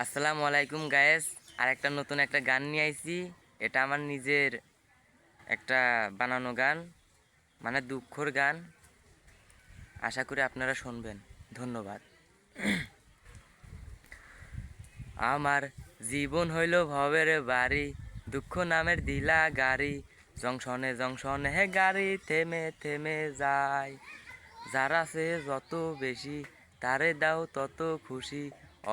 আসসালামু আলাইকুম গায়েস। আর একটা নতুন একটা গান নিয়ে আইছি। এটা আমার নিজের একটা বানানো গান, মানে দুঃখর গান। আশা করি আপনারা শুনবেন। ধন্যবাদ। আমার জীবন হইল ভবের বাড়ি, দুঃখ নামের দিলা গাড়ি, জংশনে জংশনে গাড়ি থেমে থেমে যায়। যার আছে যত বেশি তারে দাও তত খুশি,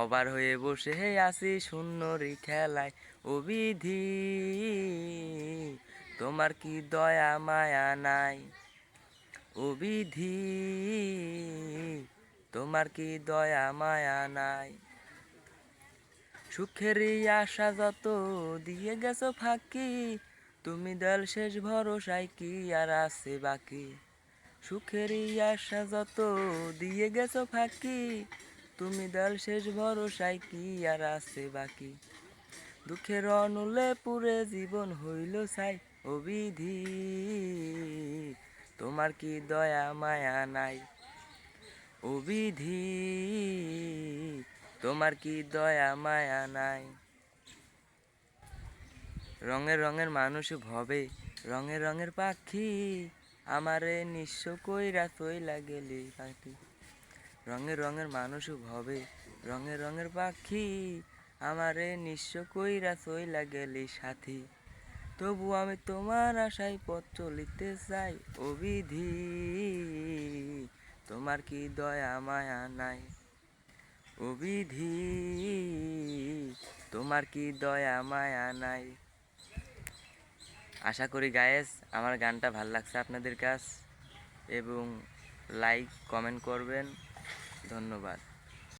অবার হয়ে বসে আসি শূন্যরি খেলায়। ও বিধি, তোমার কি দয়া মায়া নাই? ও বিধি, তোমার কি দয়া মায়া নাই? সুখেরই আশা যত দিয়ে গেছো ফাঁকি, তুমি দয়াল শেষ ভরসায় কি আর আছে বাকি? সুখেরই আশা যত দিয়ে গেছো ফাঁকি, তুমি দয়াল শেষ ভরসায় কি আর আছে বাকি? দুঃখের অনুলে পুরে জীবন হইল ছাই। ও বিধি, তোমার কি দয়া মায়া নাই? ও বিধি, তোমার কি দয়া মায়া নাই? রঙের রঙের মানুষ ভবে, রঙের রঙের পাখি, আমারে নিঃস্ব কইরা চইলা গেলি পাখি। রঙের রঙের মানুষ ভবে, রঙের রঙের পাখি, আমারে নিঃস্ব কইরা চইলা গেলি সাথী। তবু আমি তোমার আশায় পথ চলিতে চাই। ও বিধি, তোমার কি দয়া মায়া নাই? ও বিধি, তোমার কি দয়া মায়া নাই? আশা করি গায়েস আমার গানটা ভাল লাগছে আপনাদের কাছে, এবং লাইক কমেন্ট করবেন। ধন্যবাদ।